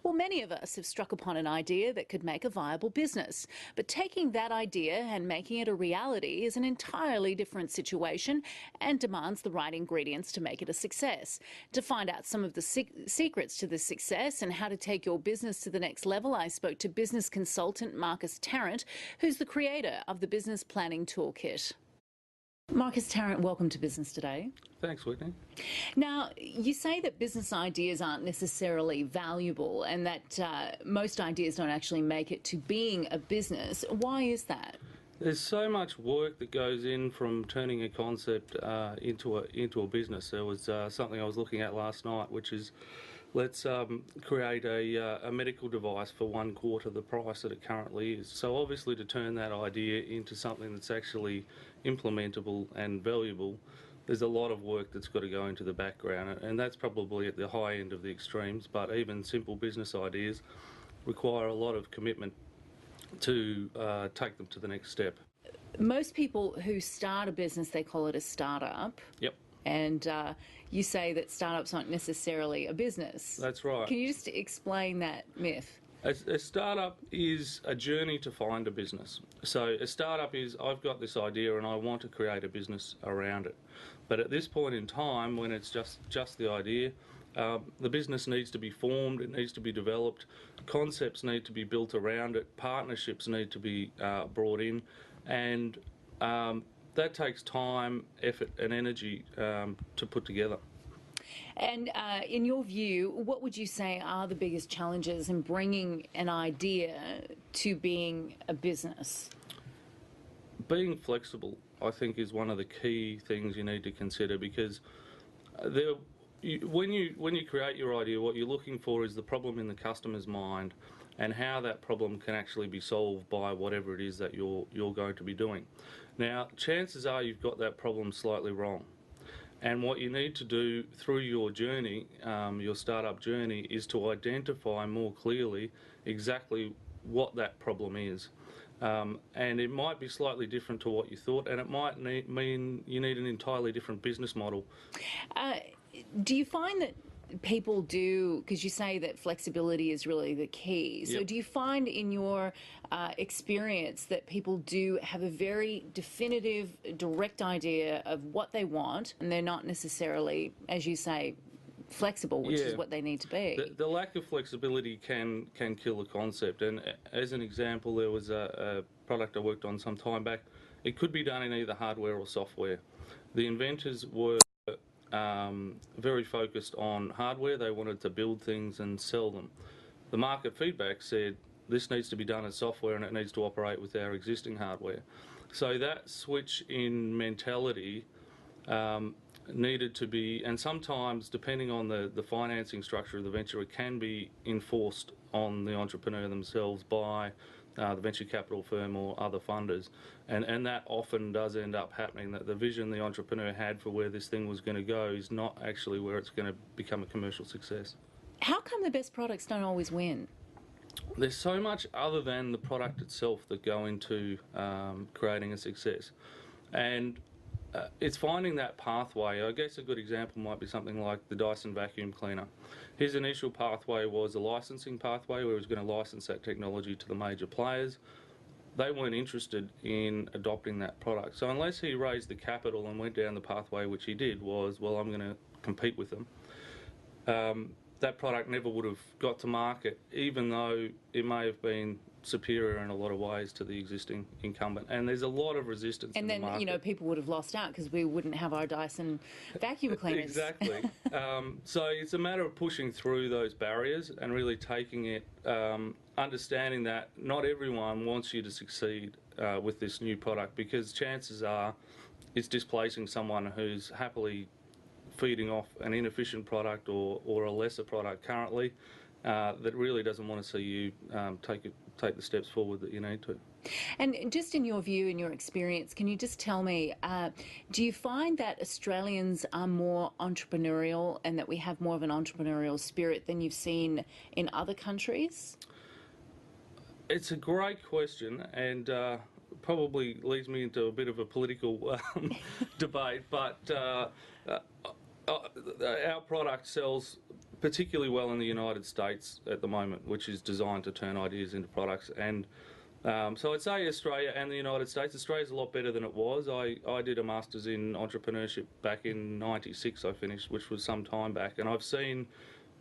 Well, many of us have struck upon an idea that could make a viable business, but taking that idea and making it a reality is an entirely different situation and demands the right ingredients to make it a success. To find out some of the secrets to this success and how to take your business to the next level, I spoke to business consultant Marcus Tarrant, who's the creator of the Business Planning Toolkit. Marcus Tarrant, welcome to Business Today. Thanks, Whitney. Now, you say that business ideas aren't necessarily valuable and that most ideas don't actually make it to being a business. Why is that? There's so much work that goes in from turning a concept into a business. There was something I was looking at last night, which is let's create a medical device for 1/4 the price that it currently is. So obviously to turn that idea into something that's actually implementable and valuable, there's a lot of work that's got to go into the background, and that's probably at the high end of the extremes, but even simple business ideas require a lot of commitment to take them to the next step. Most people who start a business, they call it a startup. Yep. And you say that startups aren't necessarily a business. That's right. Can you just explain that myth? A startup is a journey to find a business. So a startup is, I've got this idea and I want to create a business around it. But at this point in time, when it's just the idea, the business needs to be formed, it needs to be developed, concepts need to be built around it, partnerships need to be brought in, and that takes time, effort and energy to put together. And in your view, what would you say are the biggest challenges in bringing an idea to being a business? Being flexible, I think, is one of the key things you need to consider, because when you create your idea, what you're looking for is the problem in the customer's mind and how that problem can actually be solved by whatever it is that you're going to be doing. Now, chances are you've got that problem slightly wrong. And what you need to do through your journey, your startup journey, is to identify more clearly exactly what that problem is. And it might be slightly different to what you thought, and it might mean you need an entirely different business model. Do you find that people do, because you say that flexibility is really the key, so Yep. do you find in your experience that people do have a very definitive, direct idea of what they want, and they're not necessarily, as you say, flexible, which is what they need to be? The lack of flexibility can kill a concept. And as an example, there was a product I worked on some time back. It could be done in either hardware or software. The inventors were very focused on hardware. They wanted to build things and sell them. The market feedback said this needs to be done as software and it needs to operate with our existing hardware. So that switch in mentality needed to be, and sometimes depending on the financing structure of the venture, it can be enforced on the entrepreneur themselves by the venture capital firm or other funders, and that often does end up happening, that the vision the entrepreneur had for where this thing was going to go is not actually where it's going to become a commercial success. How come the best products don't always win? There's so much other than the product itself that go into creating a success, and it's finding that pathway. I guess a good example might be something like the Dyson vacuum cleaner. His initial pathway was a licensing pathway where he was going to license that technology to the major players. They weren't interested in adopting that product. So unless he raised the capital and went down the pathway, which he did, was, well, I'm going to compete with them, that product never would have got to market, even though it may have been superior in a lot of ways to the existing incumbent. And there's a lot of resistance in the market. And then, people would have lost out because we wouldn't have our Dyson vacuum cleaners. Exactly. So it's a matter of pushing through those barriers and really taking it, understanding that not everyone wants you to succeed with this new product, because chances are it's displacing someone who's happily feeding off an inefficient product or a lesser product currently that really doesn't want to see you take the steps forward that you need to. And just in your view, in your experience, can you just tell me, do you find that Australians are more entrepreneurial and that we have more of an entrepreneurial spirit than you've seen in other countries? It's a great question, and probably leads me into a bit of a political debate, but our product sells particularly well in the United States at the moment, which is designed to turn ideas into products. And so I'd say Australia and the United States. Australia's a lot better than it was. I did a Masters in Entrepreneurship back in '96, I finished, which was some time back. And I've seen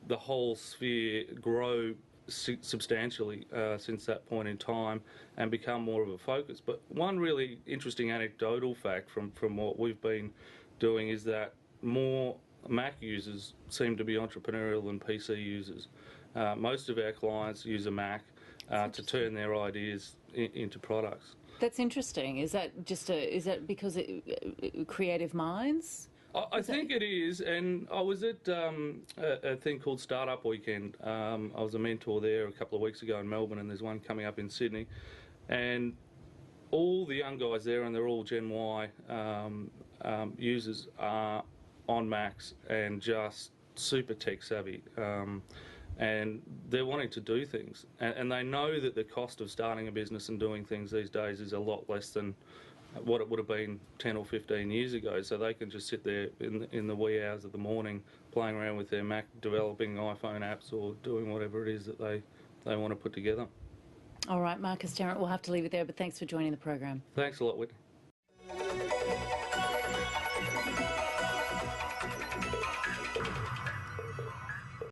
the whole sphere grow substantially since that point in time and become more of a focus. But one really interesting anecdotal fact from what we've been doing is that more Mac users seem to be entrepreneurial than PC users. Most of our clients use a Mac to turn their ideas into products. That's interesting. Is that because creative minds? I think it is, and I was at a thing called Startup Weekend. I was a mentor there a couple of weeks ago in Melbourne, and there's one coming up in Sydney. And all the young guys there, and they're all Gen Y users, are on Macs and just super tech savvy. And they're wanting to do things. And they know that the cost of starting a business and doing things these days is a lot less than what it would have been 10 or 15 years ago. So they can just sit there in the wee hours of the morning playing around with their Mac, developing iPhone apps or doing whatever it is that they want to put together. All right, Marcus Tarrant, we'll have to leave it there, but thanks for joining the program. Thanks a lot, Whitney.